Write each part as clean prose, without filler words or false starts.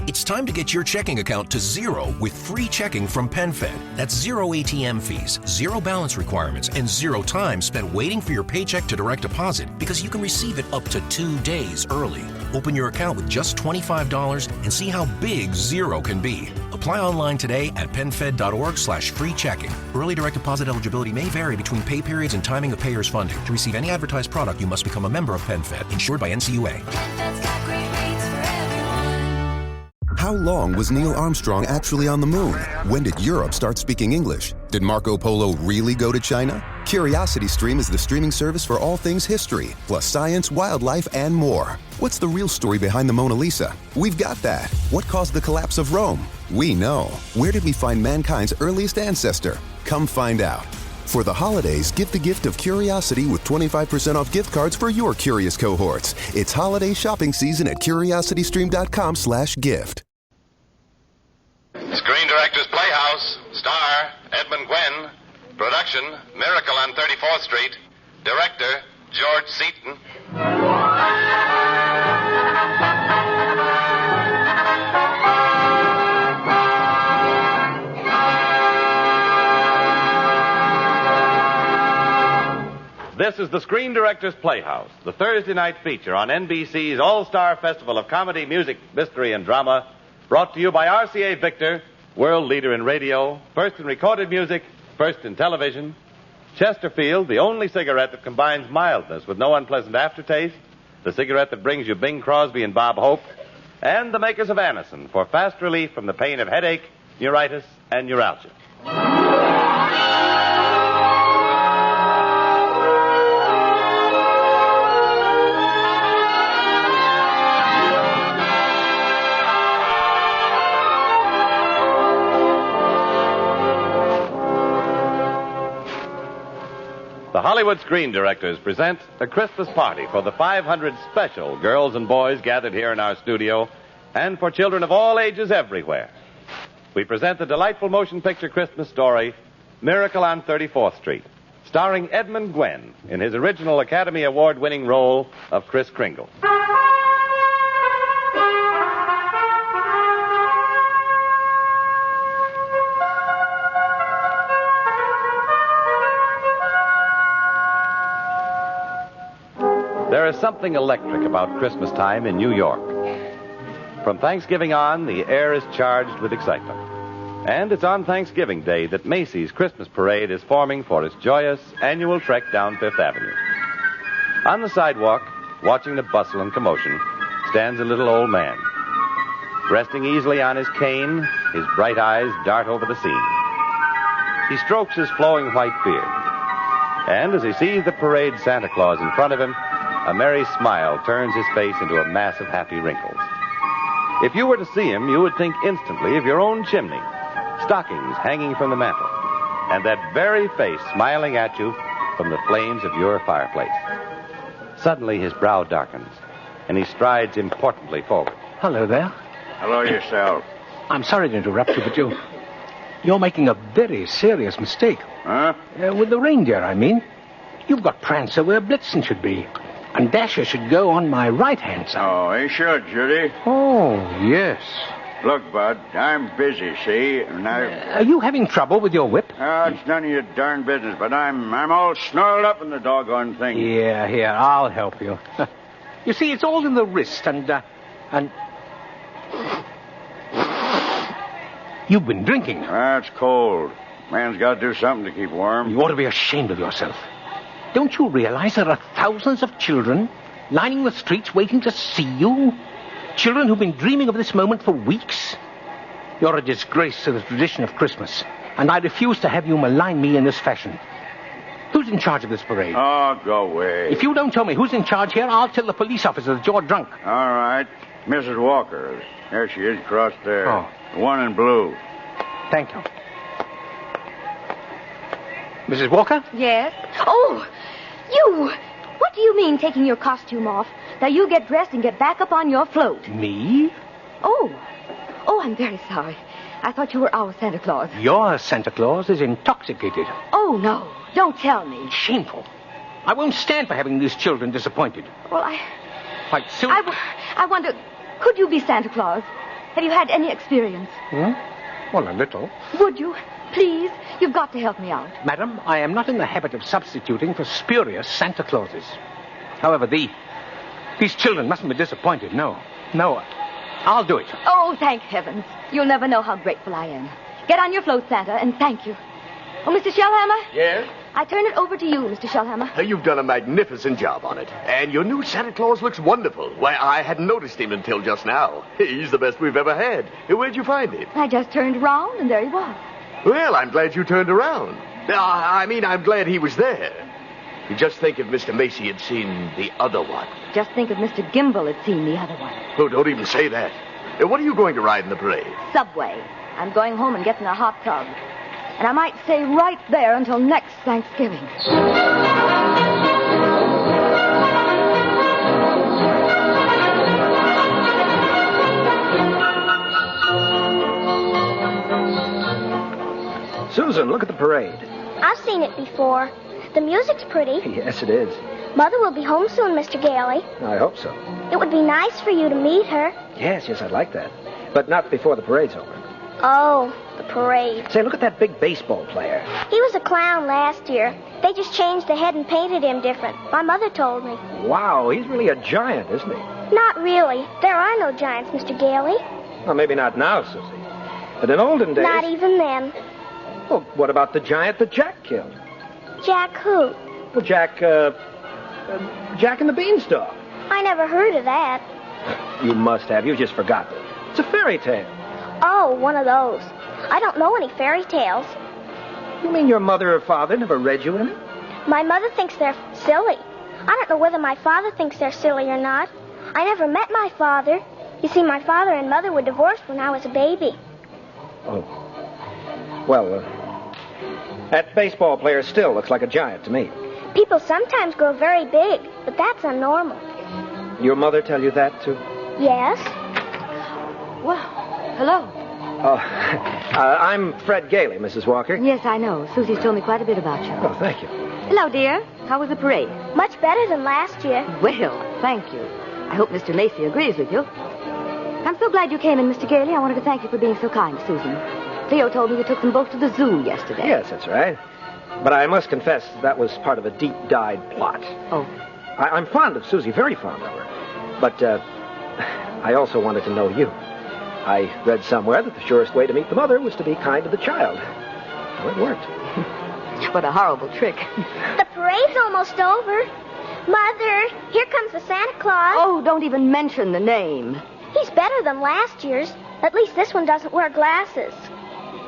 It's time to get your checking account to zero with free checking from PenFed. That's zero ATM fees, zero balance requirements, and zero time spent waiting for your paycheck to direct deposit because you can receive it up to 2 days early. Open your account with just $25 and see how big zero can be. Apply online today at PenFed.org/free checking. Early direct deposit eligibility may vary between pay periods and timing of payer's funding. To receive any advertised product, you must become a member of PenFed, insured by NCUA. How long was Neil Armstrong actually on the moon? When did Europe start speaking English? Did Marco Polo really go to China? CuriosityStream is the streaming service for all things history, plus science, wildlife, and more. What's the real story behind the Mona Lisa? We've got that. What caused the collapse of Rome? We know. Where did we find mankind's earliest ancestor? Come find out. For the holidays, give the gift of curiosity with 25% off gift cards for your curious cohorts. It's holiday shopping season at curiositystream.com/gift. Screen Directors Playhouse. Star, Edmund Gwenn. Production, Miracle on 34th Street. Director, George Seaton. This is the Screen Directors Playhouse, the Thursday night feature on NBC's All-Star Festival of Comedy, Music, Mystery, and Drama, brought to you by RCA Victor, world leader in radio, first in recorded music, first in television. Chesterfield, the only cigarette that combines mildness with no unpleasant aftertaste, the cigarette that brings you Bing Crosby and Bob Hope, and the makers of Anacin for fast relief from the pain of headache, neuritis, and neuralgia. The Hollywood Screen Directors present a Christmas party for the 500 special girls and boys gathered here in our studio, and for children of all ages everywhere. We present the delightful motion picture Christmas story, Miracle on 34th Street, starring Edmund Gwenn in his original Academy Award-winning role of Kris Kringle. There is something electric about Christmas time in New York. From Thanksgiving on, the air is charged with excitement. And it's on Thanksgiving Day that Macy's Christmas Parade is forming for its joyous annual trek down Fifth Avenue. On the sidewalk, watching the bustle and commotion, stands a little old man. Resting easily on his cane, his bright eyes dart over the scene. He strokes his flowing white beard. And as he sees the parade Santa Claus in front of him, a merry smile turns his face into a mass of happy wrinkles. If you were to see him, you would think instantly of your own chimney, stockings hanging from the mantel, and that very face smiling at you from the flames of your fireplace. Suddenly his brow darkens, and he strides importantly forward. Hello there. Hello yourself. I'm sorry to interrupt you, but you're making a very serious mistake. Huh? With the reindeer, I mean. You've got Prancer where Blitzen should be. And Dasher should go on my right-hand side. Oh, he should he? Oh, yes. Look, Bud, I'm busy, see? And Are you having trouble with your whip? It's none of your darn business, but I'm all snarled up in the doggone thing. Here, I'll help you. You see, it's all in the wrist, and... You've been drinking. It's cold. Man's got to do something to keep warm. You ought to be ashamed of yourself. Don't you realize there are thousands of children lining the streets waiting to see you? Children who've been dreaming of this moment for weeks? You're a disgrace to the tradition of Christmas, and I refuse to have you malign me in this fashion. Who's in charge of this parade? Oh, go away. If you don't tell me who's in charge here, I'll tell the police officer that you're drunk. All right. Mrs. Walker. There she is, across there. Oh. The one in blue. Thank you. Mrs. Walker? Yes? Oh, you! What do you mean taking your costume off? Now you get dressed and get back up on your float. Me? Oh, I'm very sorry. I thought you were our Santa Claus. Your Santa Claus is intoxicated. Oh, no. Don't tell me. Shameful. I won't stand for having these children disappointed. Well, Quite soon. I wonder, could you be Santa Claus? Have you had any experience? Well, a little. Would you? Please, you've got to help me out. Madam, I am not in the habit of substituting for spurious Santa Clauses. However, these children mustn't be disappointed. No, I'll do it. Oh, thank heavens. You'll never know how grateful I am. Get on your float, Santa, and thank you. Oh, Mr. Shellhammer? Yes? I turn it over to you, Mr. Shellhammer. You've done a magnificent job on it. And your new Santa Claus looks wonderful. Why, I hadn't noticed him until just now. He's the best we've ever had. Where'd you find him? I just turned around, and there he was. Well, I'm glad you turned around. I'm glad he was there. You just think if Mr. Macy had seen the other one. Just think if Mr. Gimble had seen the other one. Oh, don't even say that. What are you going to ride in the parade? Subway. I'm going home and getting a hot tub. And I might stay right there until next Thanksgiving. Susan, look at the parade. I've seen it before. The music's pretty. Yes, it is. Mother will be home soon, Mr. Gailey. I hope so. It would be nice for you to meet her. Yes, I'd like that. But not before the parade's over. Oh, the parade. Say, look at that big baseball player. He was a clown last year. They just changed the head and painted him different. My mother told me. Wow, he's really a giant, isn't he? Not really. There are no giants, Mr. Gailey. Well, maybe not now, Susie. But in olden days... Not even then. Well, what about the giant that Jack killed? Jack who? Well, Jack and the Beanstalk. I never heard of that. You must have. You just forgot. It's a fairy tale. Oh, one of those. I don't know any fairy tales. You mean your mother or father never read you any? My mother thinks they're silly. I don't know whether my father thinks they're silly or not. I never met my father. You see, my father and mother were divorced when I was a baby. Oh. Well, that baseball player still looks like a giant to me. People sometimes grow very big, but that's unnormal. Your mother tell you that, too? Yes. Well, hello. I'm Fred Gailey, Mrs. Walker. Yes, I know. Susie's told me quite a bit about you. Oh, thank you. Hello, dear. How was the parade? Much better than last year. Well, thank you. I hope Mr. Macy agrees with you. I'm so glad you came in, Mr. Gailey. I wanted to thank you for being so kind to Susan. Theo told me you took them both to the zoo yesterday. Yes, that's right. But I must confess that was part of a deep-dyed plot. Oh. I'm fond of Susie, very fond of her. But I also wanted to know you. I read somewhere that the surest way to meet the mother was to be kind to the child. Well, it worked. What a horrible trick. The parade's almost over. Mother, here comes the Santa Claus. Oh, don't even mention the name. He's better than last year's. At least this one doesn't wear glasses.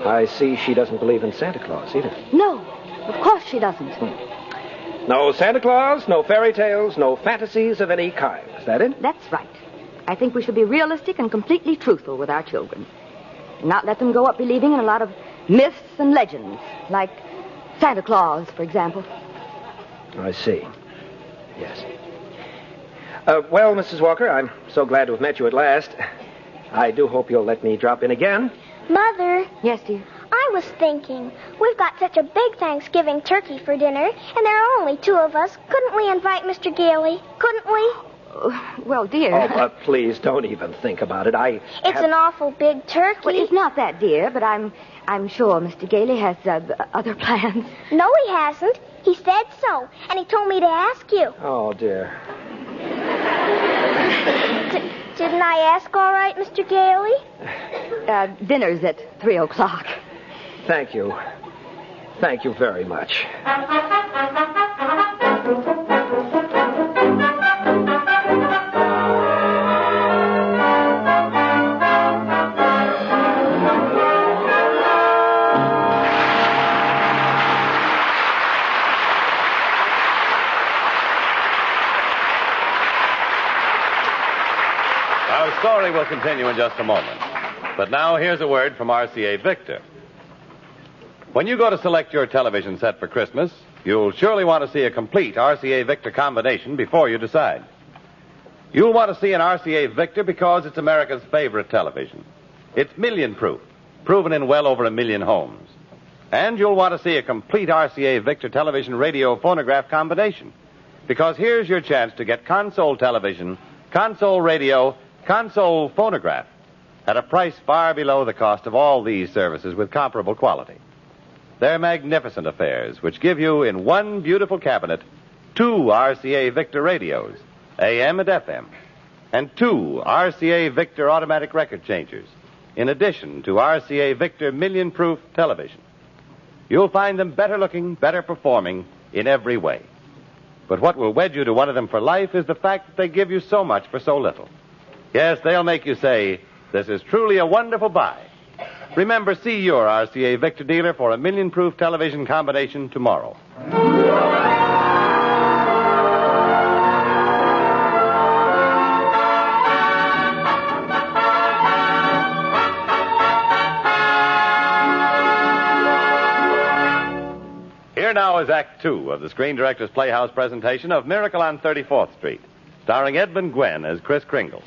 I see she doesn't believe in Santa Claus either. No, of course she doesn't. No Santa Claus, no fairy tales, no fantasies of any kind. Is that it? That's right. I think we should be realistic and completely truthful with our children. And not let them grow up believing in a lot of myths and legends, like Santa Claus, for example. I see. Yes. Well, Mrs. Walker, I'm so glad to have met you at last. I do hope you'll let me drop in again. Mother. Yes, dear? I was thinking, we've got such a big Thanksgiving turkey for dinner, and there are only two of us. Couldn't we invite Mr. Gailey? Couldn't we? Well, dear... Oh, please, don't even think about it. It's an awful big turkey. Well, it's not that, dear, but I'm sure Mr. Gailey has other plans. No, he hasn't. He said so, and he told me to ask you. Oh, dear. Didn't I ask all right, Mr. Gailey? Dinner's at 3 o'clock. Thank you. Thank you very much. Our story will continue in just a moment. But now here's a word from RCA Victor. When you go to select your television set for Christmas, you'll surely want to see a complete RCA Victor combination before you decide. You'll want to see an RCA Victor because it's America's favorite television. It's million-proof, proven in well over 1 million homes. And you'll want to see a complete RCA Victor television radio phonograph combination because here's your chance to get console television, console radio, console phonograph at a price far below the cost of all these services with comparable quality. They're magnificent affairs which give you in one beautiful cabinet 2 RCA Victor radios, AM and FM, and 2 RCA Victor automatic record changers, in addition to RCA Victor million-proof television. You'll find them better looking, better performing in every way. But what will wed you to one of them for life is the fact that they give you so much for so little. Yes, they'll make you say, this is truly a wonderful buy. Remember, see your RCA Victor dealer for a million-proof television combination tomorrow. Here now is Act 2 of the Screen Directors Playhouse presentation of Miracle on 34th Street, starring Edmund Gwenn as Kris Kringle.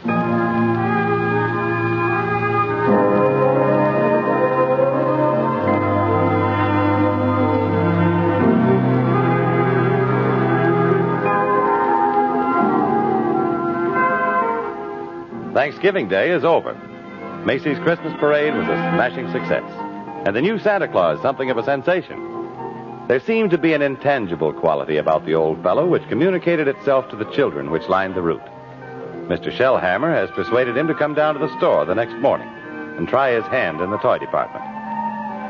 Thanksgiving Day is over. Macy's Christmas Parade was a smashing success, and the new Santa Claus something of a sensation. There seemed to be an intangible quality about the old fellow which communicated itself to the children which lined the route. Mr. Shellhammer has persuaded him to come down to the store the next morning and try his hand in the toy department.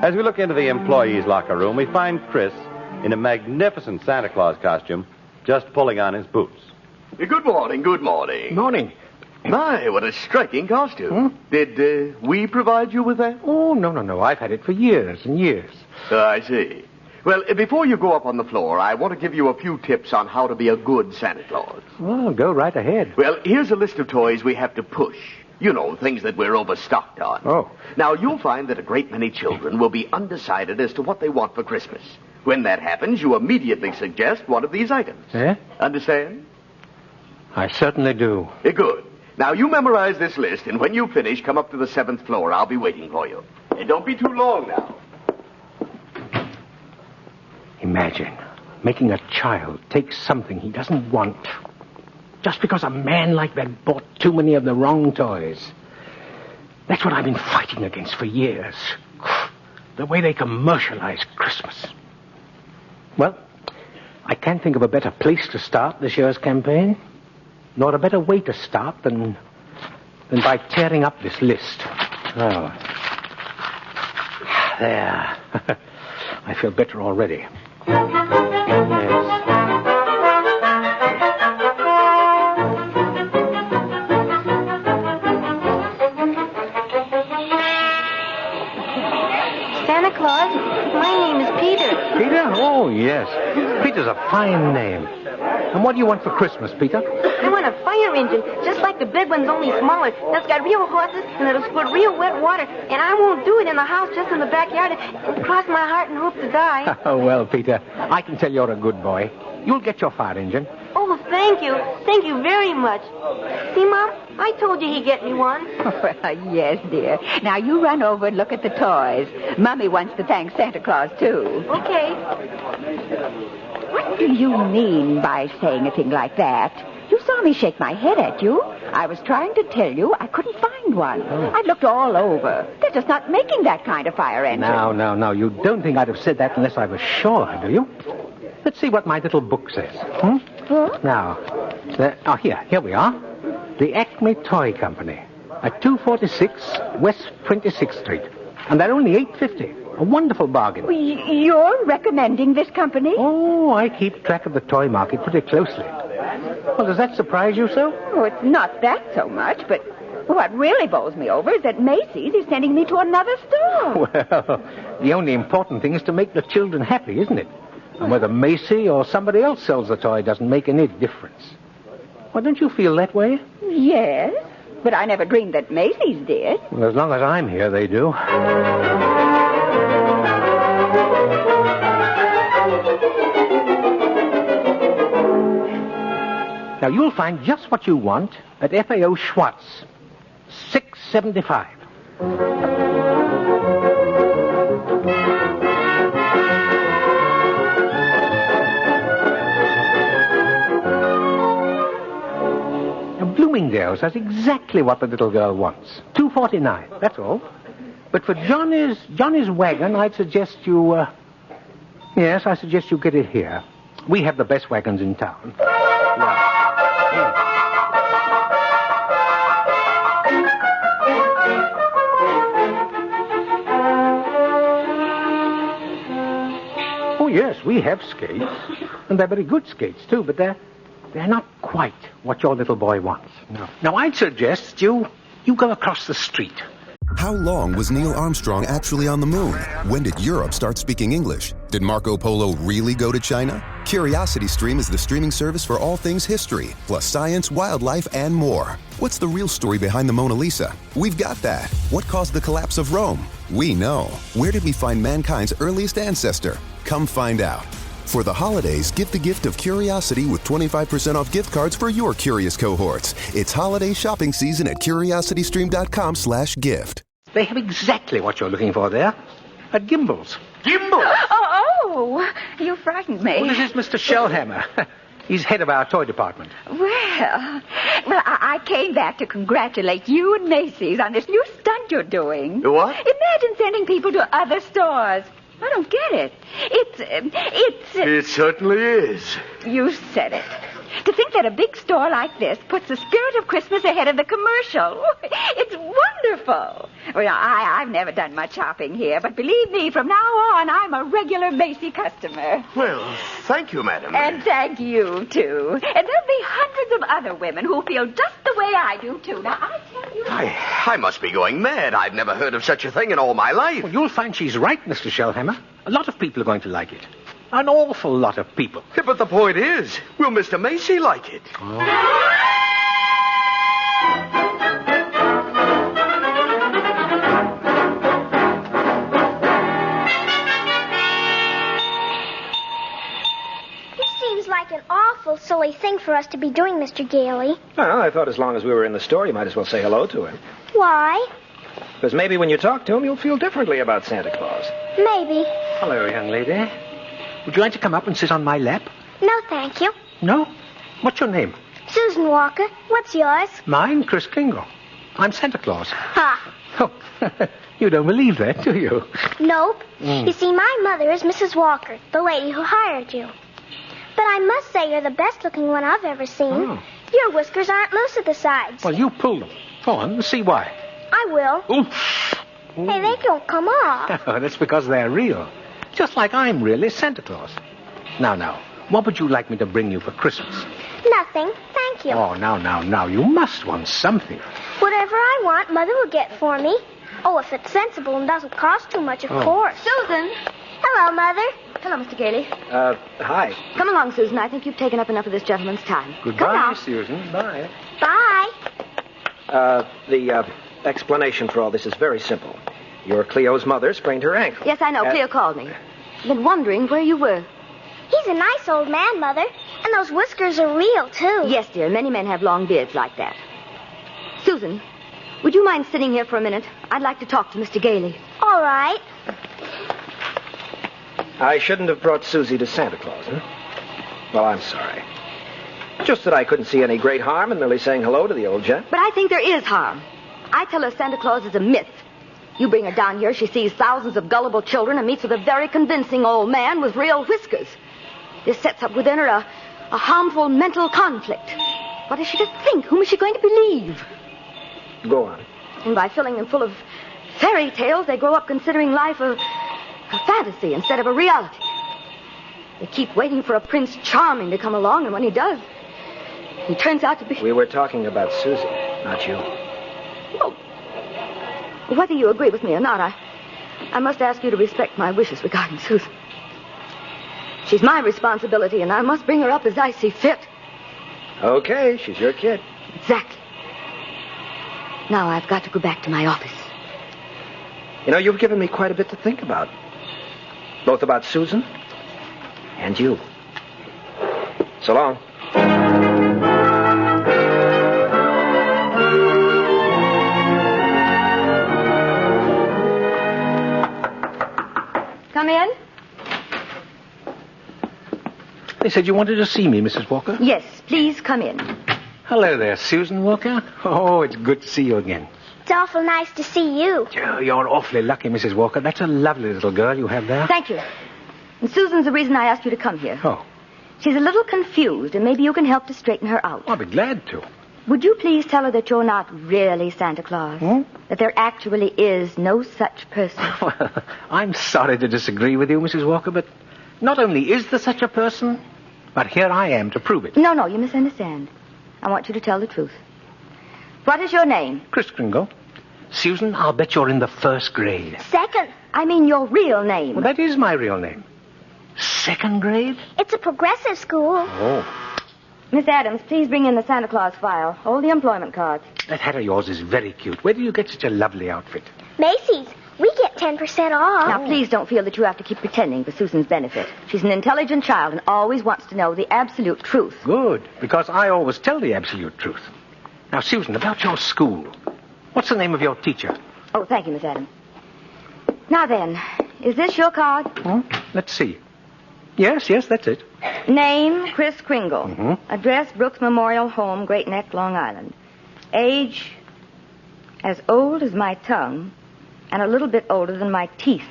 As we look into the employees' locker room, we find Chris in a magnificent Santa Claus costume just pulling on his boots. Good morning, good morning. Morning. My, what a striking costume. Did we provide you with that? Oh, no. I've had it for years and years. I see. Well, before you go up on the floor, I want to give you a few tips on how to be a good Santa Claus. Well, go right ahead. Well, here's a list of toys we have to push. You know, things that we're overstocked on. Oh. Now, you'll find that a great many children will be undecided as to what they want for Christmas. When that happens, you immediately suggest one of these items. Eh? Understand? I certainly do. Good. Now, you memorize this list, and when you finish, come up to the 7th floor. I'll be waiting for you. And don't be too long now. Imagine making a child take something he doesn't want just because a man like that bought too many of the wrong toys. That's what I've been fighting against for years. The way they commercialize Christmas. Well, I can't think of a better place to start this year's campaign, nor a better way to start than by tearing up this list. Oh. There. I feel better already. Santa Claus, my name is Peter. Peter? Oh, yes. Peter's a fine name. And what do you want for Christmas, Peter? I want a fire engine, just like the big one's, only smaller. That's got real horses, and it'll squirt real wet water. And I won't do it in the house, just in the backyard, and cross my heart and hope to die. Oh, well, Peter, I can tell you're a good boy. You'll get your fire engine. Oh, thank you. Thank you very much. See, Mom, I told you he'd get me one. Well, yes, dear. Now, you run over and look at the toys. Mummy wants to thank Santa Claus, too. Okay. What do you mean by saying a thing like that? You saw me shake my head at you. I was trying to tell you I couldn't find one. I've looked all over. They're just not making that kind of fire engine. No. You don't think I'd have said that unless I was sure, do you? Let's see what my little book says. Huh? Now, here we are. The Acme Toy Company at 246 West 26th Street. And they're only $8.50. A wonderful bargain. You're recommending this company? Oh, I keep track of the toy market pretty closely. Well, does that surprise you so? Oh, it's not that so much, but what really bowls me over is that Macy's is sending me to another store. Well, the only important thing is to make the children happy, isn't it? And whether Macy or somebody else sells the toy doesn't make any difference. Well, don't you feel that way? Yes, but I never dreamed that Macy's did. Well, as long as I'm here, they do. Now, you'll find just what you want at FAO Schwartz, $6.75. Now, Bloomingdale's Playhouse has exactly what the little girl wants. $2.49, that's all. But for Johnny's wagon, I'd suggest you, yes, I suggest you get it here. We have the best wagons in town. Oh, yes, we have skates. And they're very good skates, too, but they're not quite what your little boy wants. No. Now, I'd suggest you go across the street. How long was Neil Armstrong actually on the moon? When did Europe start speaking English? Did Marco Polo really go to China? CuriosityStream is the streaming service for all things history, plus science, wildlife, and more. What's the real story behind the Mona Lisa? We've got that. What caused the collapse of Rome? We know. Where did we find mankind's earliest ancestor? Come find out. For the holidays, give the gift of curiosity with 25% off gift cards for your curious cohorts. It's holiday shopping season at curiositystream.com/gift. They have exactly what you're looking for there. At Gimbals. Gimbal! Oh, you frightened me. Oh, this is Mr. Shellhammer. He's head of our toy department. Well, I came back to congratulate you and Macy's on this new stunt you're doing. What? Imagine sending people to other stores. I don't get it. It certainly is. You said it. To think that a big store like this puts the spirit of Christmas ahead of the commercial. It's wonderful. Well, I've never done much shopping here, but believe me, from now on, I'm a regular Macy customer. Well, thank you, madam. And thank you, too. And there'll be hundreds of other women who feel just the way I do, too. Now, I tell you... I must be going mad. I've never heard of such a thing in all my life. Well, you'll find she's right, Mr. Shellhammer. A lot of people are going to like it. An awful lot of people. Yeah, but the point is, will Mr. Macy like it? Oh. This seems like an awful silly thing for us to be doing, Mr. Gailey. Well, I thought as long as we were in the store, you might as well say hello to him. Why? Because maybe when you talk to him, you'll feel differently about Santa Claus. Maybe. Hello, young lady. Would you like to come up and sit on my lap? No, thank you. No? What's your name? Susan Walker. What's yours? Mine, Kris Kringle. I'm Santa Claus. Ha. Oh, you don't believe that, do you? Nope. You see, my mother is Mrs. Walker, the lady who hired you. But I must say you're the best-looking one I've ever seen. Oh. Your whiskers aren't loose at the sides. Well, you pulled them. Go on, see why. I will. Oof. Hey, they don't come off. Oh, that's because they're real. Just like I'm really Santa Claus. Now, what would you like me to bring you for Christmas? Nothing, thank you. Oh, now, you must want something. Whatever I want, Mother will get for me. Oh, if it's sensible and doesn't cost too much, of course. Susan! Hello, Mother. Hello, Mr. Gailey. Hi. Come along, Susan. I think you've taken up enough of this gentleman's time. Goodbye, Susan. Bye. Bye. The explanation for all this is very simple. Your Cleo's mother sprained her ankle. Yes, I know. Cleo called me. I've been wondering where you were. He's a nice old man, Mother. And those whiskers are real, too. Yes, dear. Many men have long beards like that. Susan, would you mind sitting here for a minute? I'd like to talk to Mr. Gailey. All right. I shouldn't have brought Susie to Santa Claus, huh? Well, I'm sorry. Just that I couldn't see any great harm in merely saying hello to the old gent. But I think there is harm. I tell her Santa Claus is a myth. You bring her down here, she sees thousands of gullible children and meets with a very convincing old man with real whiskers. This sets up within her a harmful mental conflict. What is she to think? Whom is she going to believe? Go on. And by filling them full of fairy tales, they grow up considering life a fantasy instead of a reality. They keep waiting for a Prince Charming to come along, and when he does, he turns out to be... We were talking about Susie, not you. Well, whether you agree with me or not, I must ask you to respect my wishes regarding Susan. She's my responsibility, and I must bring her up as I see fit. Okay, she's your kid. Exactly. Now I've got to go back to my office. You know, you've given me quite a bit to think about. Both about Susan and you. So long. Come in. They said you wanted to see me, Mrs. Walker. Yes, please come in. Hello there, Susan Walker. Oh, it's good to see you again. It's awful nice to see you. Oh, you're awfully lucky, Mrs. Walker. That's a lovely little girl you have there. Thank you. And Susan's the reason I asked you to come here. Oh. She's a little confused, and maybe you can help to straighten her out. I'll be glad to. Would you please tell her that you're not really Santa Claus? That there actually is no such person? Well, I'm sorry to disagree with you, Mrs. Walker, but not only is there such a person, but here I am to prove it. No, you misunderstand. I want you to tell the truth. What is your name? Kris Kringle. Susan, I'll bet you're in the first grade. Second. I mean your real name. Well, that is my real name. Second grade? It's a progressive school. Oh. Miss Adams, please bring in the Santa Claus file. Hold the employment cards. That hat of yours is very cute. Where do you get such a lovely outfit? Macy's. We get 10% off. Now, please don't feel that you have to keep pretending for Susan's benefit. She's an intelligent child and always wants to know the absolute truth. Good, because I always tell the absolute truth. Now, Susan, about your school. What's the name of your teacher? Oh, thank you, Miss Adams. Now then, is this your card? Let's see. Yes, that's it. Name, Kris Kringle. Mm-hmm. Address, Brooks Memorial Home, Great Neck, Long Island. Age, as old as my tongue, and a little bit older than my teeth.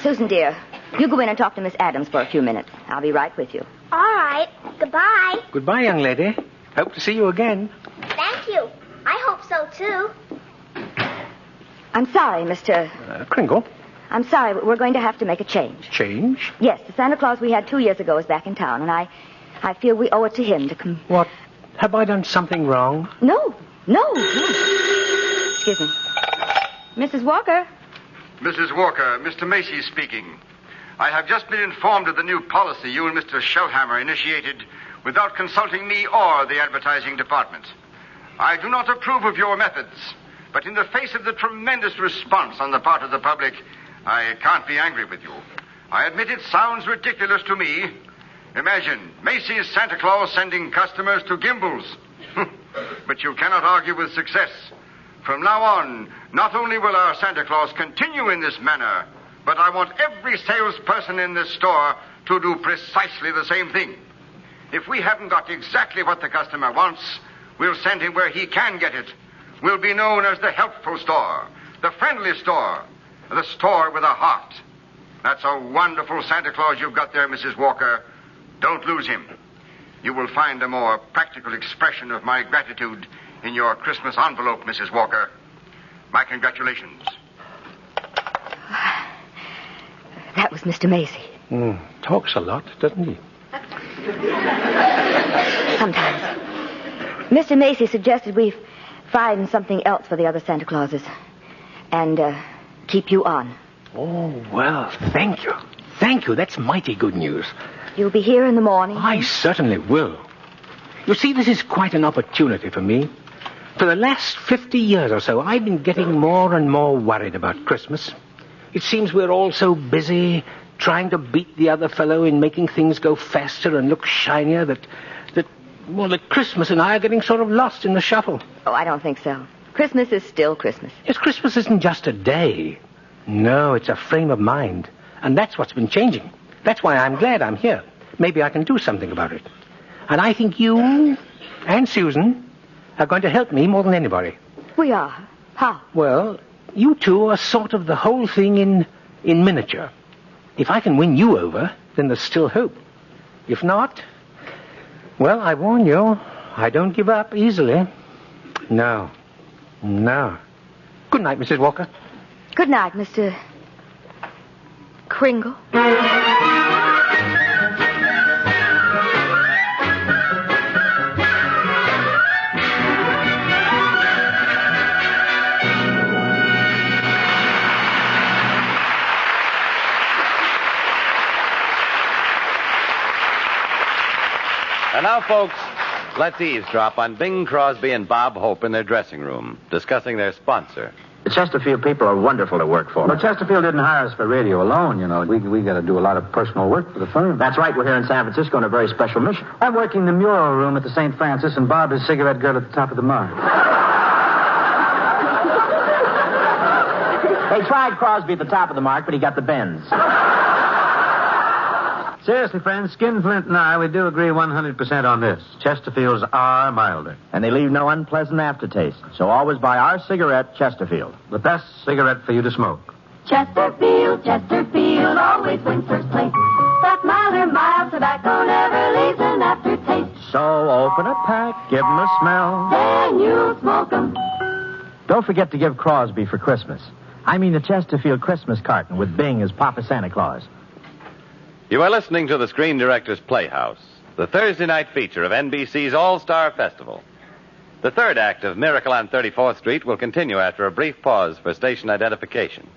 Susan, dear, you go in and talk to Miss Adams for a few minutes. I'll be right with you. All right. Goodbye. Goodbye, young lady. Hope to see you again. Thank you. I hope so, too. I'm sorry, Mr. Kringle. I'm sorry, but we're going to have to make a change. Change? Yes, the Santa Claus we had 2 years ago is back in town, and I feel we owe it to him to come... What? Have I done something wrong? No. Excuse me. Mrs. Walker? Mrs. Walker, Mr. Macy speaking. I have just been informed of the new policy you and Mr. Shellhammer initiated without consulting me or the advertising department. I do not approve of your methods, but in the face of the tremendous response on the part of the public, I can't be angry with you. I admit it sounds ridiculous to me. Imagine Macy's Santa Claus sending customers to Gimbel's. But you cannot argue with success. From now on, not only will our Santa Claus continue in this manner, but I want every salesperson in this store to do precisely the same thing. If we haven't got exactly what the customer wants, we'll send him where he can get it. We'll be known as the helpful store, the friendly store, the store with a heart. That's a wonderful Santa Claus you've got there, Mrs. Walker. Don't lose him. You will find a more practical expression of my gratitude in your Christmas envelope, Mrs. Walker. My congratulations. That was Mr. Macy. Talks a lot, doesn't he? Sometimes. Mr. Macy suggested we find something else for the other Santa Clauses and keep you on. Oh, well, thank you. Thank you. That's mighty good news. You'll be here in the morning? I certainly will. You see, this is quite an opportunity for me. For the last 50 years or so, I've been getting more and more worried about Christmas. It seems we're all so busy trying to beat the other fellow in making things go faster and look shinier that Christmas and I are getting sort of lost in the shuffle. Oh, I don't think so. Christmas is still Christmas. Yes, Christmas isn't just a day. No, it's a frame of mind. And that's what's been changing. That's why I'm glad I'm here. Maybe I can do something about it. And I think you and Susan are going to help me more than anybody. We are? How? Well, you two are sort of the whole thing in miniature. If I can win you over, then there's still hope. If not, well, I warn you, I don't give up easily. No. Good night, Mrs. Walker. Good night, Mr. Kringle. And now, folks, let's eavesdrop on Bing Crosby and Bob Hope in their dressing room, discussing their sponsor. The Chesterfield people are wonderful to work for. Well, Chesterfield didn't hire us for radio alone, you know. We got to do a lot of personal work for the firm. That's right. We're here in San Francisco on a very special mission. I'm working the mural room at the St. Francis, and Bob is cigarette girl at the top of the mark. They tried Crosby at the top of the mark, but he got the bends. Seriously, friends, Skinflint and I, we do agree 100% on this. Chesterfields are milder. And they leave no unpleasant aftertaste. So always buy our cigarette, Chesterfield. The best cigarette for you to smoke. Chesterfield, Chesterfield always wins first place. That milder, mild tobacco never leaves an aftertaste. So open a pack, give 'em a smell. Then you'll smoke 'em. Don't forget to give Crosby for Christmas. I mean the Chesterfield Christmas carton with Bing as Papa Santa Claus. You are listening to the Screen Director's Playhouse, the Thursday night feature of NBC's All-Star Festival. The third act of Miracle on 34th Street will continue after a brief pause for station identification.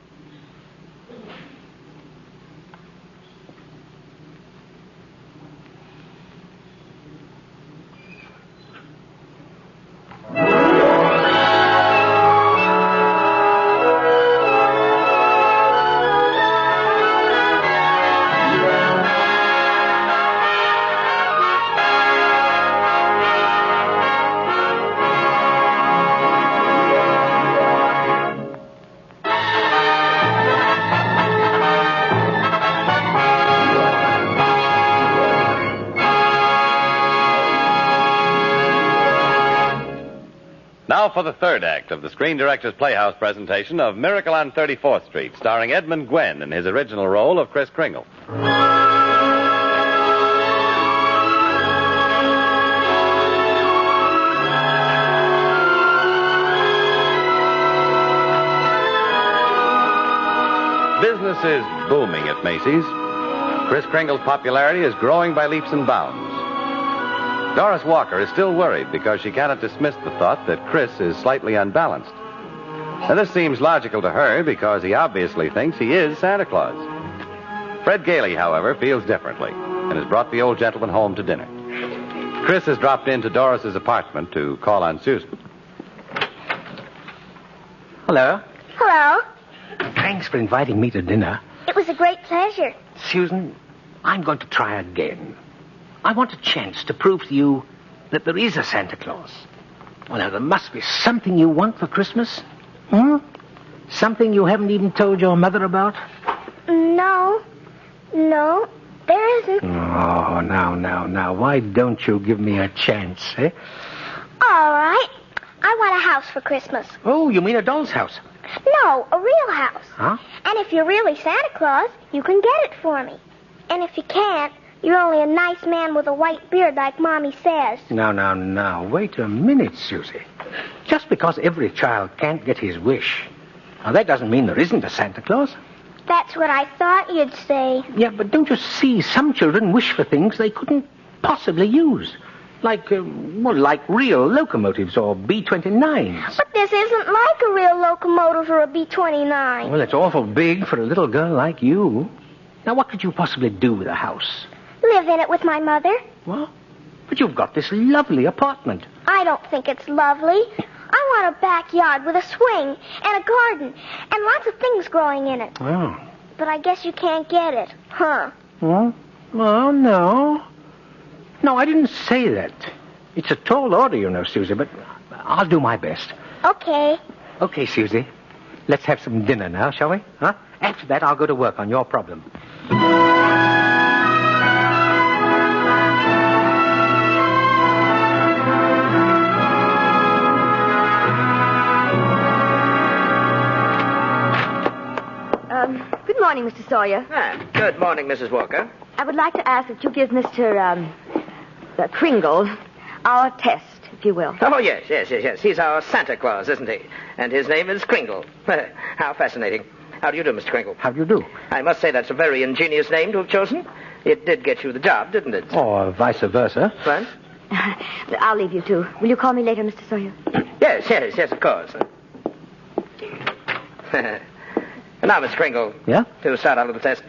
Now for the third act of the Screen Director's Playhouse presentation of Miracle on 34th Street, starring Edmund Gwenn in his original role of Kris Kringle. Business is booming at Macy's. Kris Kringle's popularity is growing by leaps and bounds. Doris Walker is still worried because she cannot dismiss the thought that Kris is slightly unbalanced. And this seems logical to her because he obviously thinks he is Santa Claus. Fred Gailey, however, feels differently and has brought the old gentleman home to dinner. Kris has dropped into Doris's apartment to call on Susan. Hello. Hello. Thanks for inviting me to dinner. It was a great pleasure. Susan, I'm going to try again. I want a chance to prove to you that there is a Santa Claus. Well, now, there must be something you want for Christmas. Something you haven't even told your mother about? No, there isn't. Oh, now, why don't you give me a chance, eh? All right. I want a house for Christmas. Oh, you mean a doll's house? No, a real house. Huh? And if you're really Santa Claus, you can get it for me. And if you can't, you're only a nice man with a white beard like Mommy says. Now, wait a minute, Susie. Just because every child can't get his wish, now that doesn't mean there isn't a Santa Claus. That's what I thought you'd say. Yeah, but don't you see, some children wish for things they couldn't possibly use. Like real locomotives or B-29s. But this isn't like a real locomotive or a B-29. Well, it's awful big for a little girl like you. Now, what could you possibly do with a house? Live in it with my mother. What? But you've got this lovely apartment. I don't think it's lovely. I want a backyard with a swing and a garden and lots of things growing in it. Oh. But I guess you can't get it, huh? Well, no. No, I didn't say that. It's a tall order, you know, Susie, but I'll do my best. Okay. Okay, Susie. Let's have some dinner now, shall we? Huh? After that, I'll go to work on your problem. Good morning, Mr. Sawyer. Good morning, Mrs. Walker. I would like to ask that you give Mr. Kringle our test, if you will. Oh, yes. He's our Santa Claus, isn't he? And his name is Kringle. How fascinating. How do you do, Mr. Kringle? How do you do? I must say that's a very ingenious name to have chosen. It did get you the job, didn't it? Or vice versa. What? I'll leave you two. Will you call me later, Mr. Sawyer? Yes, of course. Now, Mr. Kringle. Yeah? To start out with the test.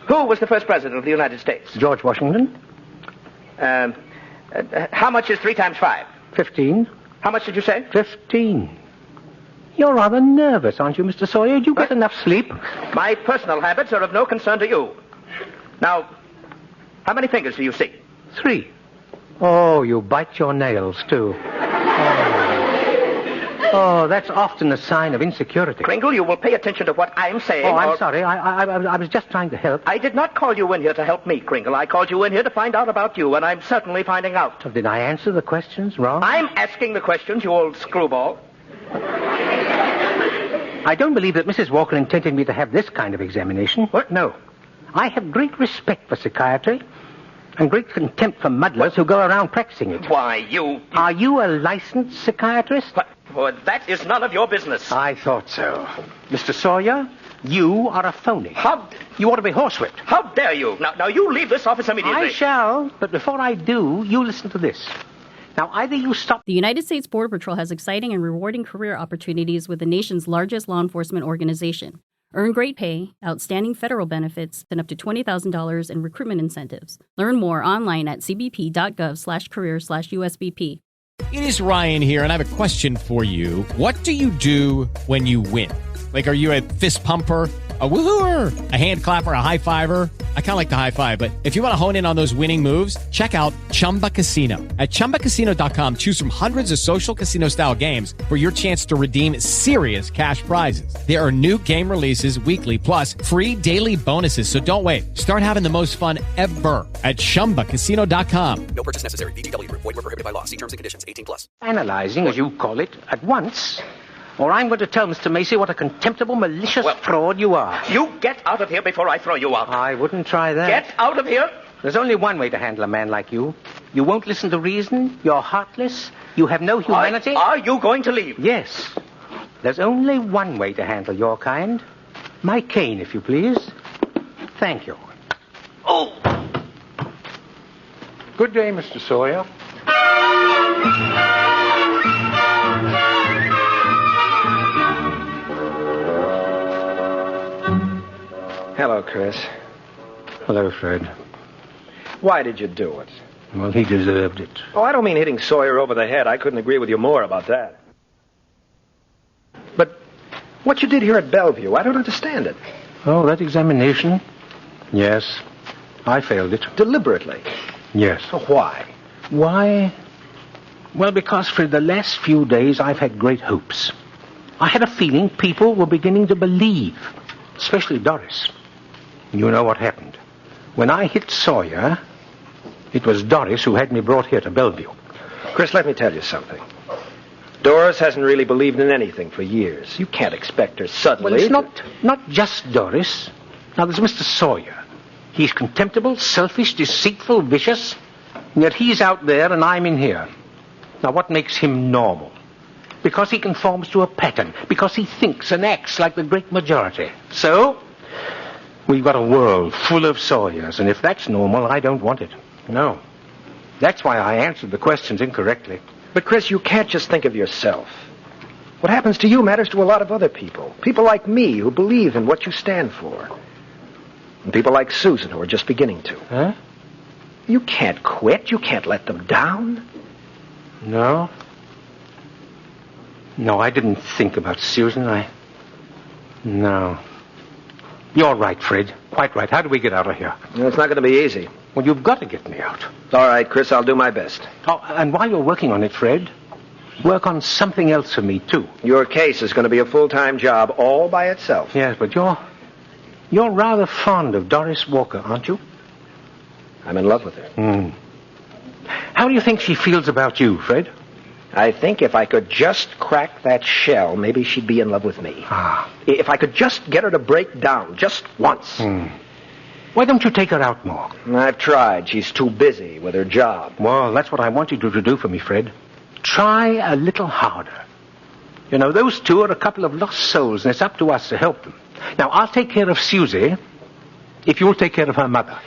Who was the first president of the United States? George Washington. How much is 3 times 5? 15. How much did you say? 15. You're rather nervous, aren't you, Mr. Sawyer? Did you get enough sleep? My personal habits are of no concern to you. Now, how many fingers do you see? 3. Oh, you bite your nails, too. Oh, that's often a sign of insecurity. Kringle, you will pay attention to what I'm saying. Oh, I'm sorry. I was just trying to help. I did not call you in here to help me, Kringle. I called you in here to find out about you, and I'm certainly finding out. So did I answer the questions wrong? I'm asking the questions, you old screwball. I don't believe that Mrs. Walker intended me to have this kind of examination. What? No. I have great respect for psychiatry and great contempt for muddlers who go around practicing it. Why, you... Are you a licensed psychiatrist? What? Well, that is none of your business. I thought so. Mr. Sawyer, you are a phony. You ought to be horsewhipped. How dare you? Now you leave this office immediately. I shall, but before I do, you listen to this. Now, either you stop... The United States Border Patrol has exciting and rewarding career opportunities with the nation's largest law enforcement organization. Earn great pay, outstanding federal benefits, and up to $20,000 in recruitment incentives. Learn more online at cbp.gov/career/USBP. It is Ryan here, and I have a question for you. What do you do when you win? Like, are you a fist pumper, a woo-hooer, a hand clapper, a high fiver? I kind of like the high five, but if you want to hone in on those winning moves, check out Chumba Casino. At ChumbaCasino.com, choose from hundreds of social casino-style games for your chance to redeem serious cash prizes. There are new game releases weekly, plus free daily bonuses, so don't wait. Start having the most fun ever at ChumbaCasino.com. No purchase necessary. VGW. Void where prohibited by law. See terms and conditions. 18+. Analyzing, as you call it, at once... or I'm going to tell Mr. Macy what a contemptible, malicious fraud you are. You get out of here before I throw you out. I wouldn't try that. Get out of here. There's only one way to handle a man like you. You won't listen to reason. You're heartless. You have no humanity. Are you going to leave? Yes. There's only one way to handle your kind. My cane, if you please. Thank you. Oh! Good day, Mr. Sawyer. Hello, Chris. Hello, Fred. Why did you do it? Well, he deserved it. Oh, I don't mean hitting Sawyer over the head. I couldn't agree with you more about that. But what you did here at Bellevue, I don't understand it. Oh, that examination? Yes. I failed it. Deliberately? Yes. So why? Why? Well, because for the last few days I've had great hopes. I had a feeling people were beginning to believe, especially Doris. You know what happened. When I hit Sawyer, it was Doris who had me brought here to Bellevue. Chris, let me tell you something. Doris hasn't really believed in anything for years. You can't expect her suddenly... Well, it's not just Doris. Now, there's Mr. Sawyer. He's contemptible, selfish, deceitful, vicious, and yet he's out there and I'm in here. Now, what makes him normal? Because he conforms to a pattern. Because he thinks and acts like the great majority. So, we've got a world full of Sawyers, and if that's normal, I don't want it. No. That's why I answered the questions incorrectly. But, Chris, you can't just think of yourself. What happens to you matters to a lot of other people. People like me who believe in what you stand for. And people like Susan who are just beginning to. Huh? You can't quit. You can't let them down. No. No, I didn't think about Susan. No. You're right, Fred. Quite right. How do we get out of here? No, it's not going to be easy. Well, you've got to get me out. All right, Chris, I'll do my best. Oh, and while you're working on it, Fred, work on something else for me, too. Your case is going to be a full-time job all by itself. Yes, but you're rather fond of Doris Walker, aren't you? I'm in love with her. How do you think she feels about you, Fred? I think if I could just crack that shell, maybe she'd be in love with me. If I could just get her to break down, just once. Why don't you take her out more? I've tried. She's too busy with her job. Well, that's what I want you to do for me, Fred. Try a little harder. You know, those two are a couple of lost souls, and it's up to us to help them. Now, I'll take care of Susie if you'll take care of her mother.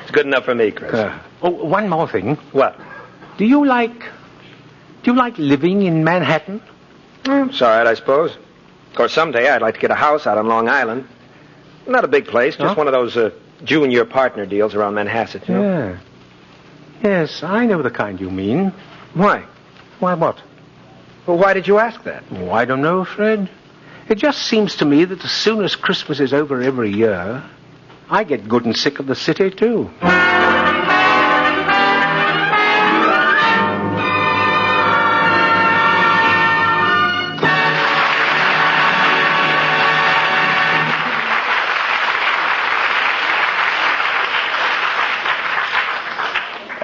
It's good enough for me, Chris. One more thing. What? Do you like living in Manhattan? It's all right, I suppose. Of course, someday I'd like to get a house out on Long Island. Not a big place, just one of those junior partner deals around Manhasset, you know? Yeah. Yes, I know the kind you mean. Why? Why what? Well, why did you ask that? Oh, I don't know, Fred. It just seems to me that as soon as Christmas is over every year, I get good and sick of the city, too.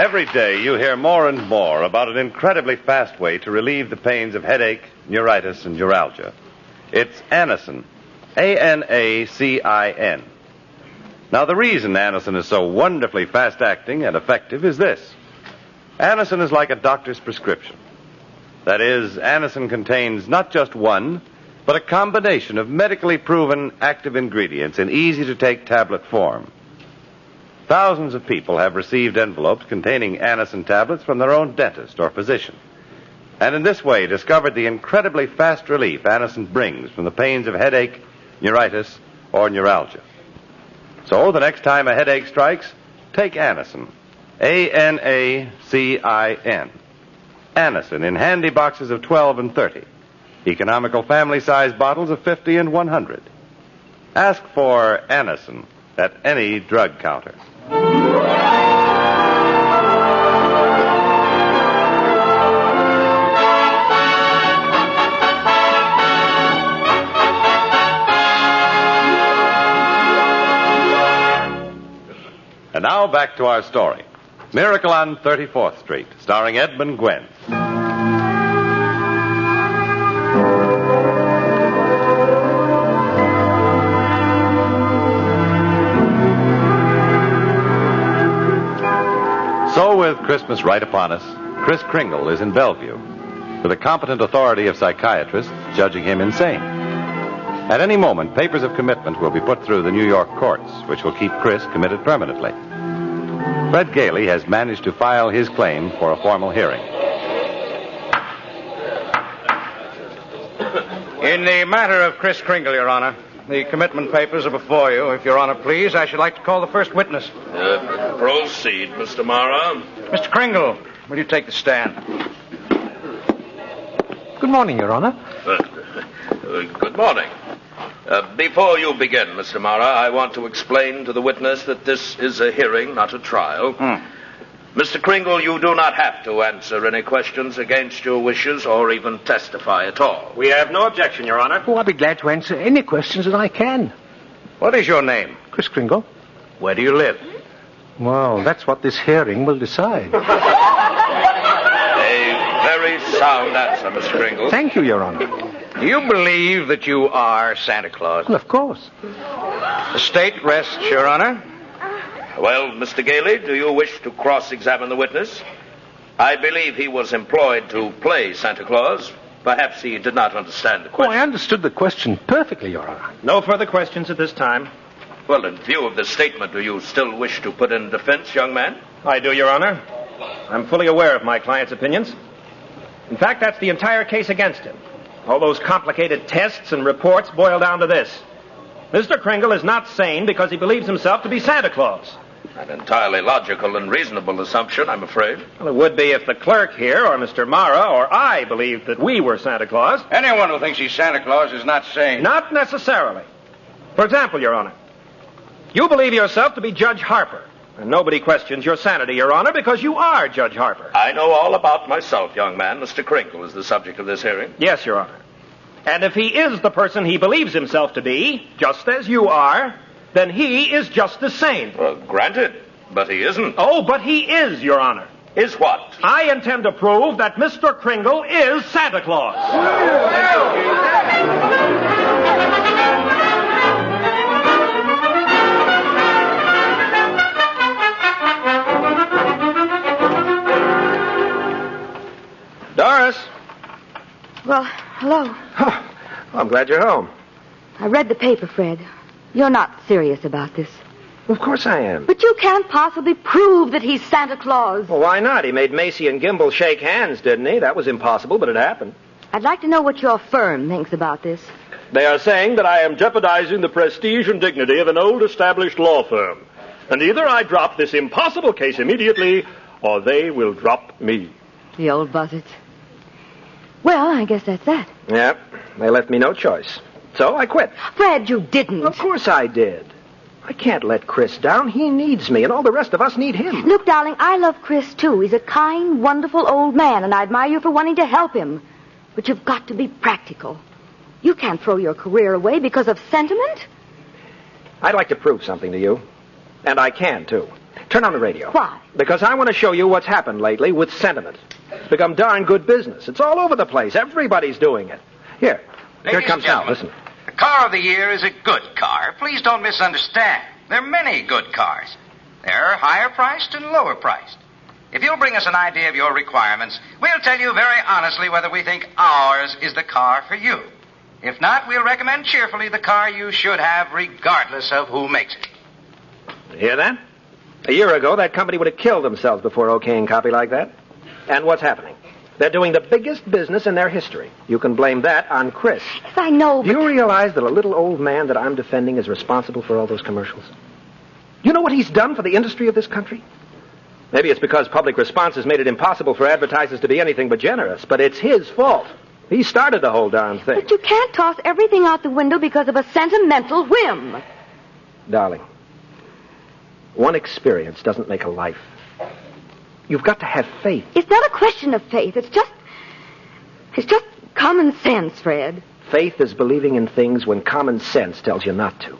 Every day you hear more and more about an incredibly fast way to relieve the pains of headache, neuritis, and neuralgia. It's Anacin. Anacin. Now, the reason Anacin is so wonderfully fast-acting and effective is this. Anacin is like a doctor's prescription. That is, Anacin contains not just one, but a combination of medically proven active ingredients in easy-to-take tablet form. Thousands of people have received envelopes containing Anacin tablets from their own dentist or physician, and in this way discovered the incredibly fast relief Anacin brings from the pains of headache, neuritis, or neuralgia. So the next time a headache strikes, take Anacin. Anacin. Anacin in handy boxes of 12 and 30. Economical family-sized bottles of 50 and 100. Ask for Anacin at any drug counter. And now back to our story. Miracle on 34th Street, starring Edmund Gwenn. So, with Christmas right upon us, Kris Kringle is in Bellevue, with a competent authority of psychiatrists judging him insane. At any moment, papers of commitment will be put through the New York courts, which will keep Kris committed permanently. Fred Gailey has managed to file his claim for a formal hearing. In the matter of Kris Kringle, Your Honor, the commitment papers are before you. If Your Honor please, I should like to call the first witness. Proceed, Mr. Mara. Mr. Kringle, will you take the stand? Good morning, Your Honor. Good morning. Before you begin, Mr. Mara, I want to explain to the witness that this is a hearing, not a trial. Mr. Kringle, you do not have to answer any questions against your wishes or even testify at all. We have no objection, Your Honor. Oh, I'll be glad to answer any questions that I can. What is your name? Kris Kringle. Where do you live? Well, that's what this hearing will decide. A very sound answer, Mr. Kringle. Thank you, Your Honor. Do you believe that you are Santa Claus? Well, of course. The state rests, Your Honor. Well, Mr. Gailey, do you wish to cross-examine the witness? I believe he was employed to play Santa Claus. Perhaps he did not understand the question. Oh, I understood the question perfectly, Your Honor. No further questions at this time. Well, in view of this statement, do you still wish to put in defense, young man? I do, Your Honor. I'm fully aware of my client's opinions. In fact, that's the entire case against him. All those complicated tests and reports boil down to this. Mr. Kringle is not sane because he believes himself to be Santa Claus. An entirely logical and reasonable assumption, I'm afraid. Well, it would be if the clerk here, or Mr. Mara, or I believed that we were Santa Claus. Anyone who thinks he's Santa Claus is not sane. Not necessarily. For example, Your Honor, you believe yourself to be Judge Harper. And nobody questions your sanity, Your Honor, because you are Judge Harper. I know all about myself, young man. Mr. Kringle is the subject of this hearing. Yes, Your Honor. And if he is the person he believes himself to be, just as you are, then he is just as sane. Well, granted, but he isn't. Oh, but he is, Your Honor. Is what? I intend to prove that Mr. Kringle is Santa Claus. Doris. Well, hello. I'm glad you're home. I read the paper, Fred. You're not serious about this. Of course I am. But you can't possibly prove that he's Santa Claus. Well, why not? He made Macy and Gimble shake hands, didn't he? That was impossible, but it happened. I'd like to know what your firm thinks about this. They are saying that I am jeopardizing the prestige and dignity of an old established law firm. And either I drop this impossible case immediately, or they will drop me. The old buzzards. Well, I guess that's that. Yep. They left me no choice. So I quit. Fred, you didn't. Of course I did. I can't let Chris down. He needs me, and all the rest of us need him. Look, darling, I love Chris, too. He's a kind, wonderful old man, and I admire you for wanting to help him. But you've got to be practical. You can't throw your career away because of sentiment. I'd like to prove something to you. And I can, too. Turn on the radio. Why? Because I want to show you what's happened lately with sentiment. It's become darn good business. It's all over the place. Everybody's doing it. Here it Ladies comes and now. gentlemen, Listen. The car of the year is a good car. Please don't misunderstand. There are many good cars. There are higher priced and lower priced. If you'll bring us an idea of your requirements, we'll tell you very honestly whether we think ours is the car for you. If not, we'll recommend cheerfully the car you should have regardless of who makes it. You hear that? A year ago, that company would have killed themselves before okaying copy like that. And what's happening? They're doing the biggest business in their history. You can blame that on Chris. Yes, I know, Do you realize that a little old man that I'm defending is responsible for all those commercials? You know what he's done for the industry of this country? Maybe it's because public response has made it impossible for advertisers to be anything but generous, but it's his fault. He started the whole darn thing. But you can't toss everything out the window because of a sentimental whim. Darling, one experience doesn't make a life. You've got to have faith. It's not a question of faith. It's just common sense, Fred. Faith is believing in things when common sense tells you not to.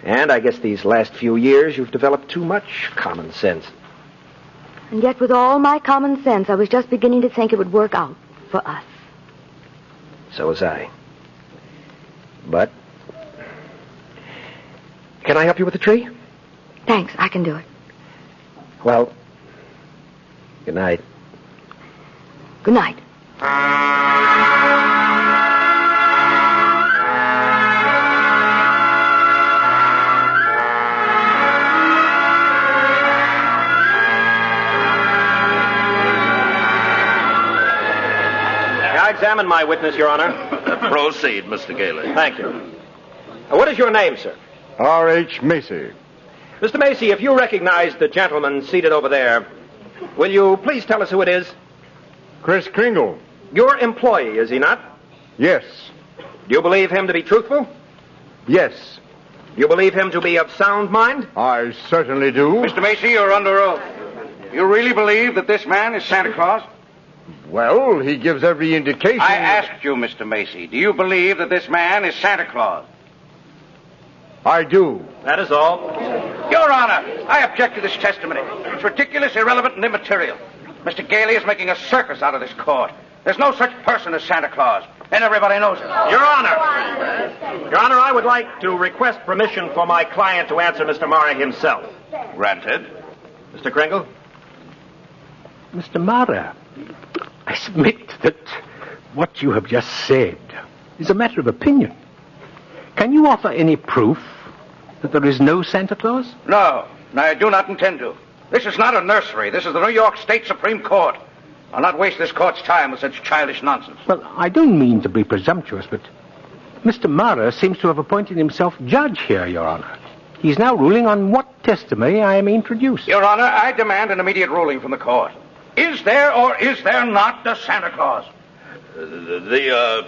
And I guess these last few years you've developed too much common sense. And yet with all my common sense, I was just beginning to think it would work out for us. So was I. But can I help you with the tree? Thanks, I can do it. Well, good night. Good night. I examine my witness, Your Honor. Proceed, Mr. Gailey. Thank you. What is your name, sir? R.H. Macy. Mr. Macy, if you recognize the gentleman seated over there, will you please tell us who it is? Chris Kringle. Your employee, is he not? Yes. Do you believe him to be truthful? Yes. Do you believe him to be of sound mind? I certainly do. Mr. Macy, you're under oath. You really believe that this man is Santa Claus? Well, he gives every indication. I asked you, Mr. Macy, do you believe that this man is Santa Claus? I do. That is all. Your Honor, I object to this testimony. It's ridiculous, irrelevant, and immaterial. Mr. Gailey is making a circus out of this court. There's no such person as Santa Claus, and everybody knows it. Your Honor, I would like to request permission for my client to answer Mr. Mara himself. Granted. Mr. Kringle? Mr. Mara, I submit that what you have just said is a matter of opinion. Can you offer any proof that there is no Santa Claus? No, I do not intend to. This is not a nursery. This is the New York State Supreme Court. I'll not waste this court's time with such childish nonsense. Well, I don't mean to be presumptuous, but Mr. Mara seems to have appointed himself judge here, Your Honor. He's now ruling on what testimony I am introduced. Your Honor, I demand an immediate ruling from the court. Is there or is there not a Santa Claus? The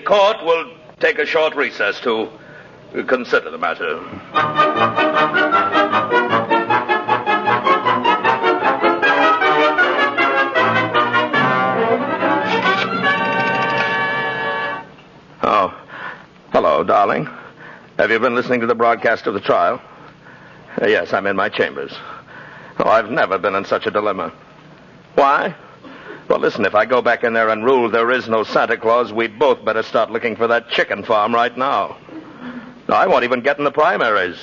court will take a short recess to consider the matter. Oh, hello, darling. Have you been listening to the broadcast of the trial? Yes, I'm in my chambers. Oh, I've never been in such a dilemma. Why? Well, listen, if I go back in there and rule there is no Santa Claus, we'd both better start looking for that chicken farm right now. No, I won't even get in the primaries.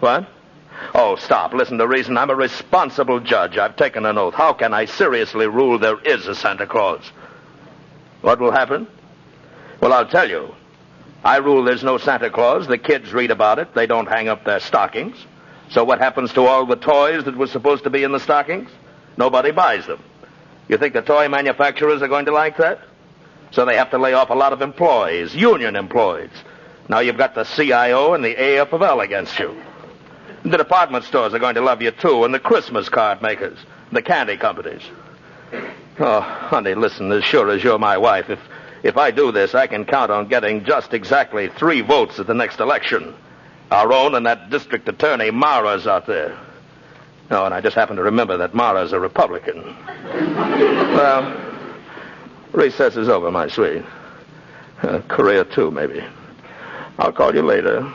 What? Oh, stop. Listen, the reason I'm a responsible judge, I've taken an oath. How can I seriously rule there is a Santa Claus? What will happen? Well, I'll tell you. I rule there's no Santa Claus. The kids read about it. They don't hang up their stockings. So what happens to all the toys that were supposed to be in the stockings? Nobody buys them. You think the toy manufacturers are going to like that? So they have to lay off a lot of employees, union employees. Now you've got the CIO and the AFL against you. The department stores are going to love you, too, and the Christmas card makers, the candy companies. Oh, honey, listen, as sure as you're my wife, if I do this, I can count on getting just exactly 3 votes at the next election. Our own and that district attorney, Mara's out there. Oh, and I just happen to remember that Mara's a Republican. Well, recess is over, my sweet. Career, too, maybe. I'll call you later.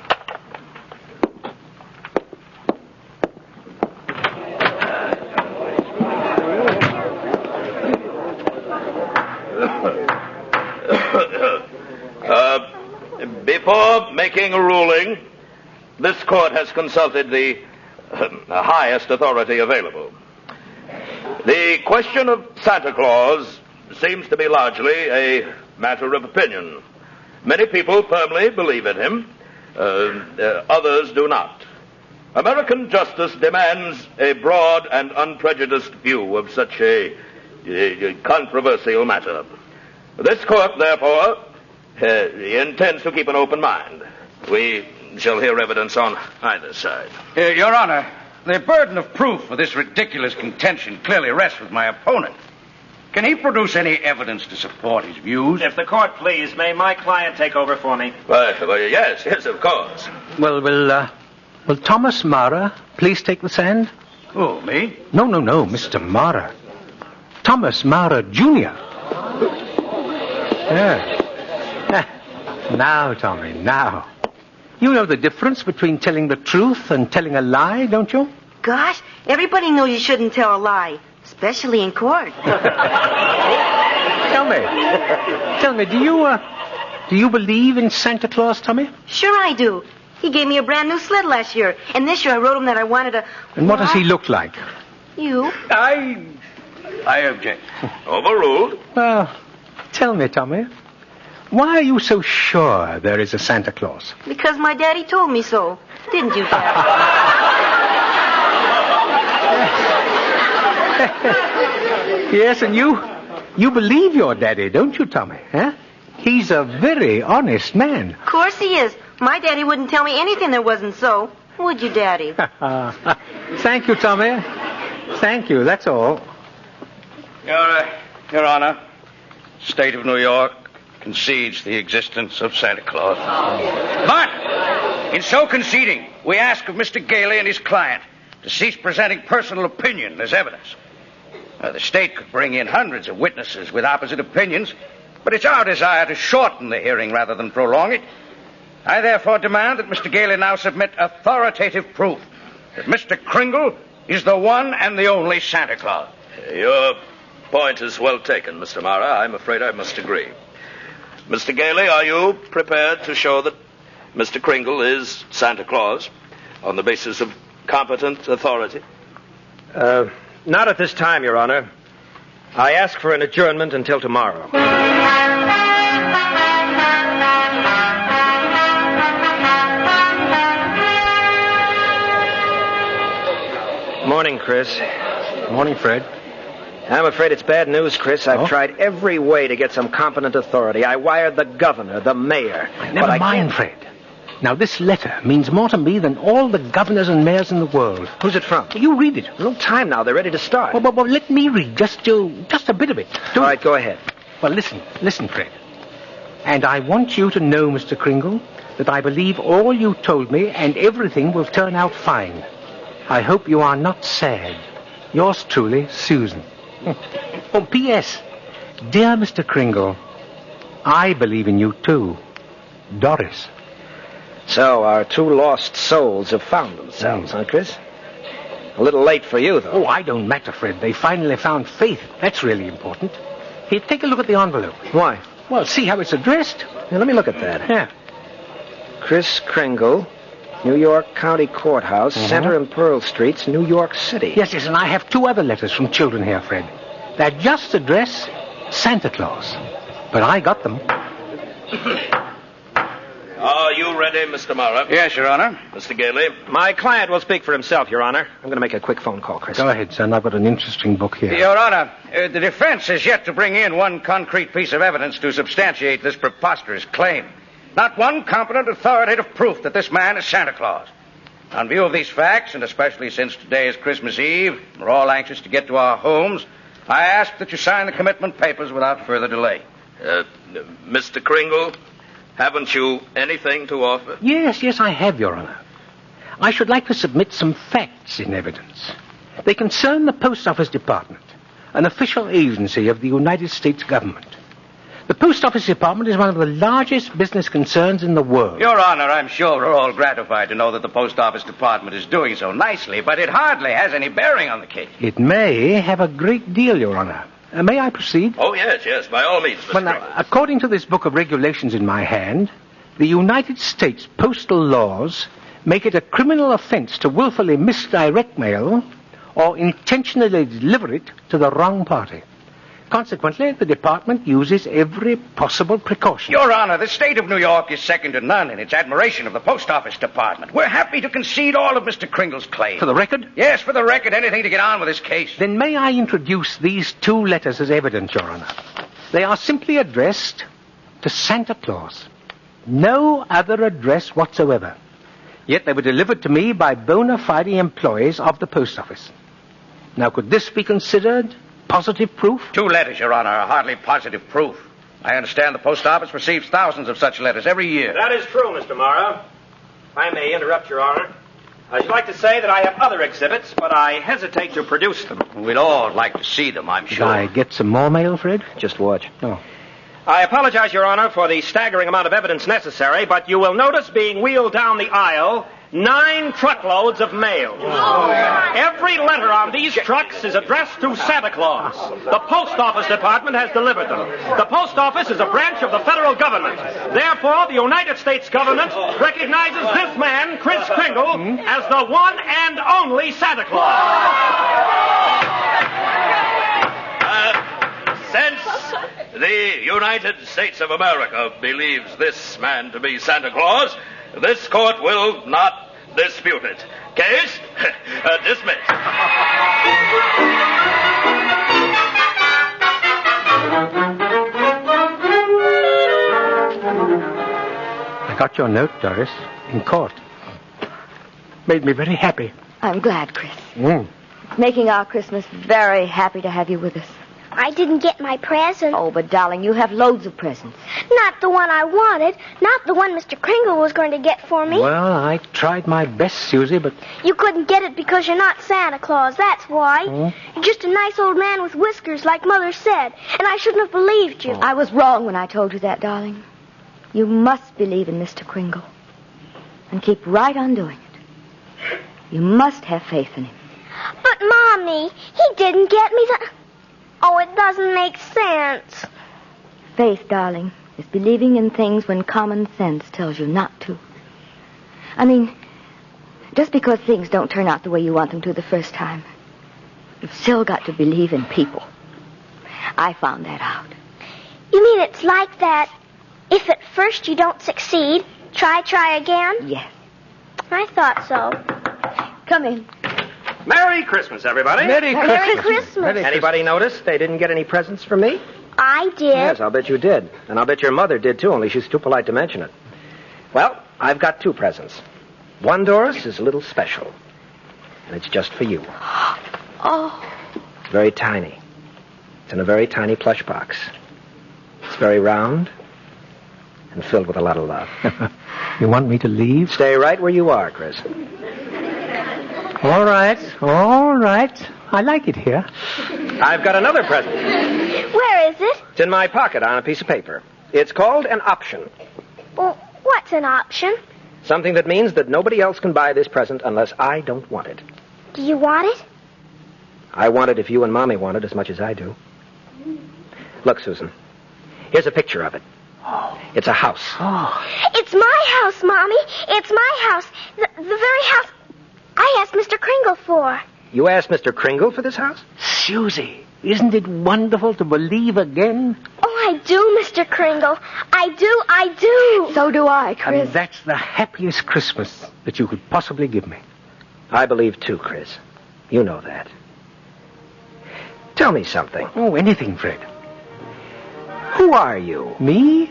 Before making a ruling, this court has consulted the highest authority available. The question of Santa Claus seems to be largely a matter of opinion. Many people firmly believe in him. Others do not. American justice demands a broad and unprejudiced view of such a controversial matter. This court, therefore, intends to keep an open mind. We shall hear evidence on either side. Your Honor, the burden of proof for this ridiculous contention clearly rests with my opponent. Can he produce any evidence to support his views? If the court please, may my client take over for me? Well, yes, of course. Well, will Thomas Mara please take the stand? Who, me? No, Mr. Mara. Thomas Mara, Jr. Yeah. Now, Tommy, now. You know the difference between telling the truth and telling a lie, don't you? Gosh, everybody knows you shouldn't tell a lie, especially in court. Tell me, do you believe in Santa Claus, Tommy? Sure I do. He gave me a brand new sled last year, and this year I wrote him that I wanted a... And what does he look like? You. I object. Overruled. Well, tell me, Tommy, why are you so sure there is a Santa Claus? Because my daddy told me so. Didn't you, Dad? Yes, and you believe your daddy, don't you, Tommy? Huh? He's a very honest man. Of course he is. My daddy wouldn't tell me anything that wasn't so. Would you, Daddy? Thank you, Tommy. Thank you, that's all. Your Honor, State of New York concedes the existence of Santa Claus. But, in so conceding, we ask of Mr. Gailey and his client to cease presenting personal opinion as evidence. The state could bring in hundreds of witnesses with opposite opinions, but it's our desire to shorten the hearing rather than prolong it. I therefore demand that Mr. Gailey now submit authoritative proof that Mr. Kringle is the one and the only Santa Claus. Your point is well taken, Mr. Mara. I'm afraid I must agree. Mr. Gailey, are you prepared to show that Mr. Kringle is Santa Claus on the basis of competent authority? Not at this time, Your Honor. I ask for an adjournment until tomorrow. Morning, Chris. Morning, Fred. I'm afraid it's bad news, Chris. I've tried every way to get some competent authority. I wired the governor, the mayor. Never mind, Fred. Now, this letter means more to me than all the governors and mayors in the world. Who's it from? You read it. No time now. They're ready to start. Well, let me read just a bit of it. All right, go ahead. Well, listen, Fred. And I want you to know, Mr. Kringle, that I believe all you told me and everything will turn out fine. I hope you are not sad. Yours truly, Susan. Oh, P.S. Dear Mr. Kringle, I believe in you, too. Doris. So, our two lost souls have found themselves, huh, Chris? A little late for you, though. Oh, I don't matter, Fred. They finally found Faith. That's really important. Here, take a look at the envelope. Why? Well, see how it's addressed. Now, let me look at that. Yeah. Chris Kringle, New York County Courthouse, Center and Pearl Streets, New York City. Yes, and I have two other letters from children here, Fred. They're just addressed Santa Claus. But I got them. Are you ready, Mr. Mara? Yes, Your Honor. Mr. Gailey? My client will speak for himself, Your Honor. I'm going to make a quick phone call, Chris. Go ahead, son. I've got an interesting book here. Your Honor, the defense has yet to bring in one concrete piece of evidence to substantiate this preposterous claim. Not one competent authoritative proof that this man is Santa Claus. On view of these facts, and especially since today is Christmas Eve, we're all anxious to get to our homes, I ask that you sign the commitment papers without further delay. Mr. Kringle, haven't you anything to offer? Yes, I have, Your Honor. I should like to submit some facts in evidence. They concern the Post Office Department, an official agency of the United States government. The Post Office Department is one of the largest business concerns in the world. Your Honor, I'm sure we're all gratified to know that the Post Office Department is doing so nicely, but it hardly has any bearing on the case. It may have a great deal, Your Honor. May I proceed? Oh, yes, by all means, Mr. Well, now, according to this book of regulations in my hand, the United States postal laws make it a criminal offense to willfully misdirect mail or intentionally deliver it to the wrong party. Consequently, the department uses every possible precaution. Your Honor, the state of New York is second to none in its admiration of the Post Office Department. We're happy to concede all of Mr. Kringle's claims. For the record? Yes, for the record. Anything to get on with this case. Then may I introduce these 2 letters as evidence, Your Honor? They are simply addressed to Santa Claus. No other address whatsoever. Yet they were delivered to me by bona fide employees of the post office. Now, could this be considered positive proof? 2 letters, Your Honor, are hardly positive proof. I understand the post office receives thousands of such letters every year. That is true, Mr. Mara. If I may interrupt, Your Honor. I should like to say that I have other exhibits, but I hesitate to produce them. We'd all like to see them, I'm Should sure. I get some more mail, Fred? Just watch. Oh. I apologize, Your Honor, for the staggering amount of evidence necessary, but you will notice being wheeled down the aisle 9 truckloads of mail. Every letter on these trucks is addressed to Santa Claus. The Post Office Department has delivered them. The Post Office is a branch of the federal government. Therefore, the United States government recognizes this man, Kris Kringle, as the one and only Santa Claus. Since the United States of America believes this man to be Santa Claus, this court will not dispute it. Case dismissed. I got your note, Doris, in court. Made me very happy. I'm glad, Chris. It's making our Christmas very happy to have you with us. I didn't get my present. Oh, but darling, you have loads of presents. Not the one I wanted. Not the one Mr. Kringle was going to get for me. Well, I tried my best, Susie, but... You couldn't get it because you're not Santa Claus, that's why. You're just a nice old man with whiskers, like Mother said. And I shouldn't have believed you. I was wrong when I told you that, darling. You must believe in Mr. Kringle. And keep right on doing it. You must have faith in him. But, Mommy, he didn't get me the... Oh, it doesn't make sense. Faith, darling, is believing in things when common sense tells you not to. I mean, just because things don't turn out the way you want them to the first time, you've still got to believe in people. I found that out. You mean it's like that? If at first you don't succeed, try again? Yes. I thought so. Come in. Merry Christmas, everybody. Merry Christmas. Anybody notice they didn't get any presents from me? I did. Yes, I'll bet you did. And I'll bet your mother did, too, only she's too polite to mention it. Well, I've got 2 presents. One, Doris, is a little special. And it's just for you. Oh. It's very tiny. It's in a very tiny plush box. It's very round and filled with a lot of love. You want me to leave? Stay right where you are, Chris. All right. I like it here. I've got another present. Where is it? It's in my pocket on a piece of paper. It's called an option. Well, what's an option? Something that means that nobody else can buy this present unless I don't want it. Do you want it? I want it if you and Mommy want it as much as I do. Look, Susan. Here's a picture of it. It's a house. It's my house, Mommy. It's my house. The very house I asked Mr. Kringle for. You asked Mr. Kringle for this house? Susie, isn't it wonderful to believe again? Oh, I do, Mr. Kringle. I do. So do I, Chris. And that's the happiest Christmas that you could possibly give me. I believe, too, Chris. You know that. Tell me something. Oh, anything, Fred. Who are you? Me?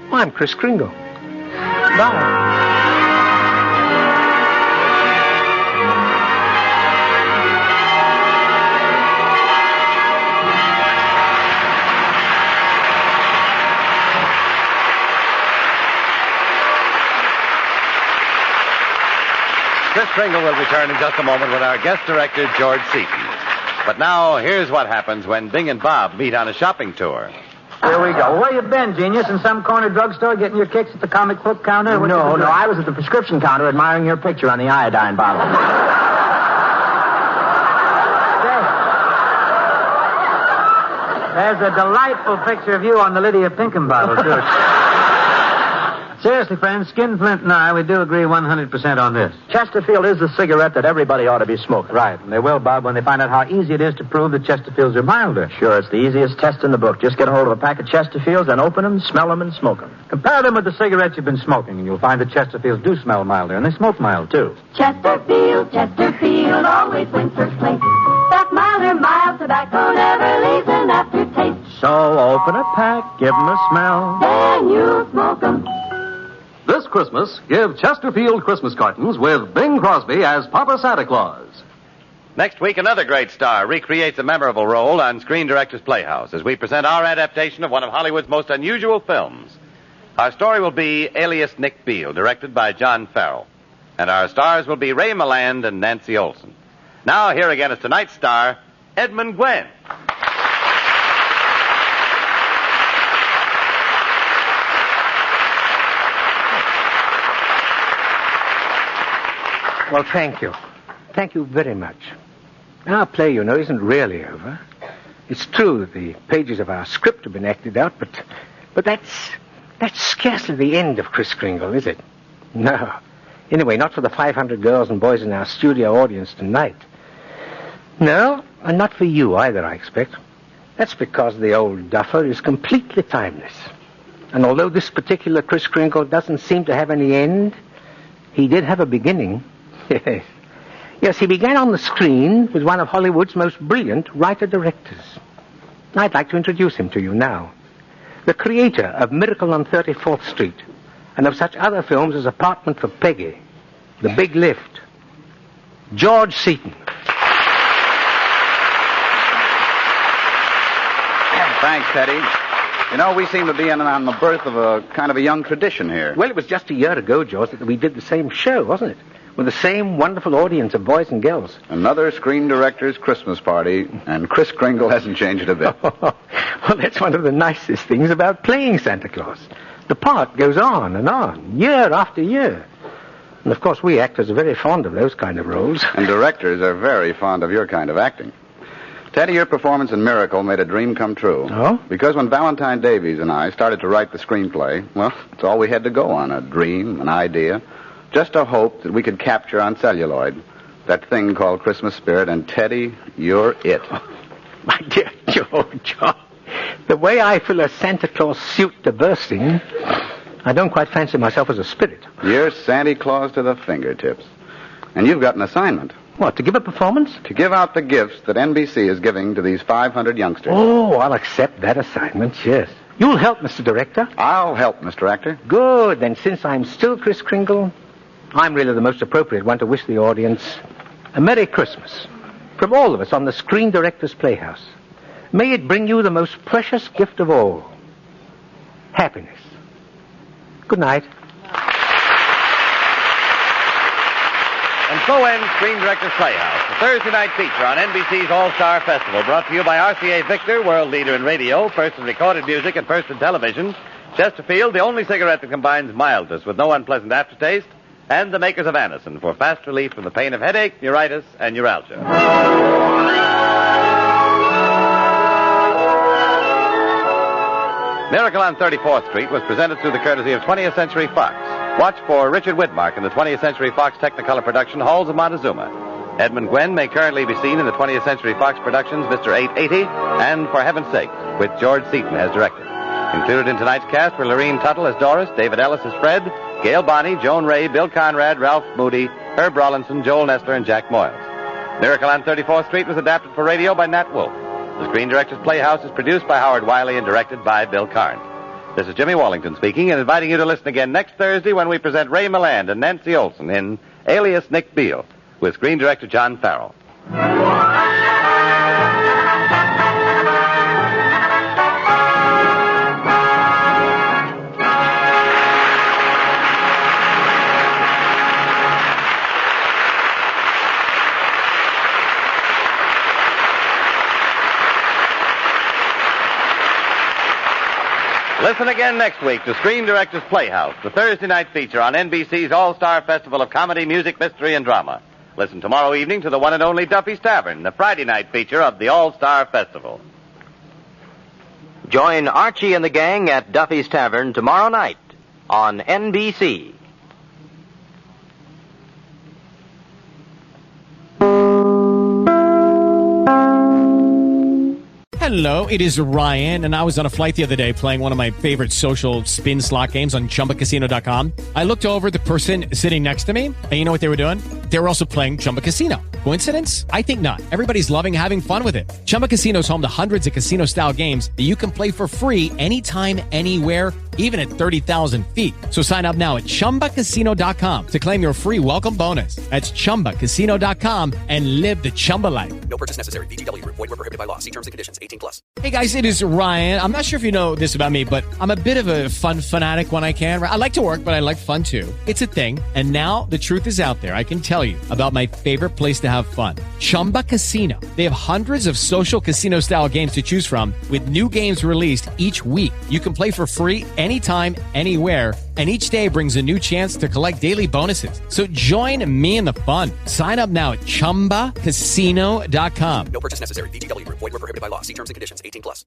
Well, I'm Kris Kringle. Bye. Kris Kringle will return in just a moment with our guest director, George Seaton. But now, here's what happens when Bing and Bob meet on a shopping tour. Here we go. Where you been, genius? In some corner drugstore getting your kicks at the comic book counter? No, I was at the prescription counter admiring your picture on the iodine bottle. There's a delightful picture of you on the Lydia Pinkham bottle, too. Seriously, friends, Skinflint and I, we do agree 100% on this. Chesterfield is the cigarette that everybody ought to be smoking. Right, and they will, Bob, when they find out how easy it is to prove that Chesterfields are milder. Sure, it's the easiest test in the book. Just get a hold of a pack of Chesterfields and open them, smell them, and smoke them. Compare them with the cigarettes you've been smoking, and you'll find that Chesterfields do smell milder, and they smoke mild, too. Chesterfield, always wins first place. That milder, mild tobacco never leaves an aftertaste. So open a pack, give them a smell. Then you smoke them. This Christmas, give Chesterfield Christmas cartons with Bing Crosby as Papa Santa Claus. Next week, another great star recreates a memorable role on Screen Directors Playhouse as we present our adaptation of one of Hollywood's most unusual films. Our story will be Alias Nick Beale, directed by John Farrell. And our stars will be Ray Milland and Nancy Olson. Now, here again is tonight's star, Edmund Gwenn. Well, thank you. Thank you very much. Our play, you know, isn't really over. It's true that the pages of our script have been acted out, but that's scarcely the end of Kris Kringle, is it? No. Anyway, not for the 500 girls and boys in our studio audience tonight. No, and not for you either, I expect. That's because the old duffer is completely timeless. And although this particular Kris Kringle doesn't seem to have any end, he did have a beginning. Yes. Yes, he began on the screen with one of Hollywood's most brilliant writer-directors. I'd like to introduce him to you now. The creator of Miracle on 34th Street and of such other films as Apartment for Peggy, The Big Lift, George Seaton. Thanks, Teddy. You know, we seem to be on the birth of a kind of a young tradition here. Well, it was just a year ago, George, that we did the same show, wasn't it? With the same wonderful audience of boys and girls. Another Screen Directors Christmas party, and Kris Kringle hasn't changed a bit. Well, that's one of the nicest things about playing Santa Claus. The part goes on, year after year. And, of course, we actors are very fond of those kind of roles. And directors are very fond of your kind of acting. Teddy, your performance in Miracle made a dream come true. Oh? Because when Valentine Davies and I started to write the screenplay, well, it's all we had to go on, a dream, an idea. Just a hope that we could capture on celluloid that thing called Christmas spirit, and Teddy, you're it. Oh, my dear George, the way I fill a Santa Claus suit to bursting, I don't quite fancy myself as a spirit. You're Santa Claus to the fingertips. And you've got an assignment. What, to give a performance? To give out the gifts that NBC is giving to these 500 youngsters. Oh, I'll accept that assignment, yes. You'll help, Mr. Director? I'll help, Mr. Actor. Good. Then since I'm still Kris Kringle, I'm really the most appropriate one to wish the audience a Merry Christmas from all of us on the Screen Directors Playhouse. May it bring you the most precious gift of all, happiness. Good night. And so ends Screen Directors Playhouse, the Thursday night feature on NBC's All-Star Festival, brought to you by RCA Victor, world leader in radio, first in recorded music and first in television, Chesterfield, the only cigarette that combines mildness with no unpleasant aftertaste, and the makers of Anacin for fast relief from the pain of headache, neuritis, and neuralgia. Miracle on 34th Street was presented through the courtesy of 20th Century Fox. Watch for Richard Widmark in the 20th Century Fox Technicolor production Halls of Montezuma. Edmund Gwenn may currently be seen in the 20th Century Fox productions Mr. 880 and For Heaven's Sake, which George Seaton has directed. Included in tonight's cast were Lorene Tuttle as Doris, David Ellis as Fred, Gail Bonney, Joan Ray, Bill Conrad, Ralph Moody, Herb Rawlinson, Joel Nestler, and Jack Moyles. Miracle on 34th Street was adapted for radio by Nat Wolfe. The Screen Directors Playhouse is produced by Howard Wiley and directed by Bill Carnes. This is Jimmy Wallington speaking and inviting you to listen again next Thursday when we present Ray Milland and Nancy Olson in Alias Nick Beale with Screen Director John Farrell. Listen again next week to Screen Directors Playhouse, the Thursday night feature on NBC's All-Star Festival of Comedy, Music, Mystery, and Drama. Listen tomorrow evening to the one and only Duffy's Tavern, the Friday night feature of the All-Star Festival. Join Archie and the gang at Duffy's Tavern tomorrow night on NBC. Hello, it is Ryan, and I was on a flight the other day playing one of my favorite social spin slot games on ChumbaCasino.com. I looked over at the person sitting next to me, and you know what they were doing? They were also playing Chumba Casino. Coincidence? I think not. Everybody's loving having fun with it. Chumba Casino is home to hundreds of casino-style games that you can play for free anytime, anywhere, even at 30,000 feet. So sign up now at ChumbaCasino.com to claim your free welcome bonus. That's ChumbaCasino.com and live the Chumba life. No purchase necessary. VGW. Void where prohibited by law. See terms and conditions. 18+. Hey guys, it is Ryan. I'm not sure if you know this about me, but I'm a bit of a fun fanatic when I can. I like to work, but I like fun too. It's a thing. And now the truth is out there. I can tell you about my favorite place to have fun. Chumba Casino. They have hundreds of social casino style games to choose from with new games released each week. You can play for free anytime, anywhere, and each day brings a new chance to collect daily bonuses. So join me in the fun. Sign up now at ChumbaCasino.com. No purchase necessary. VGW. Void where prohibited by law. See terms and conditions. 18+.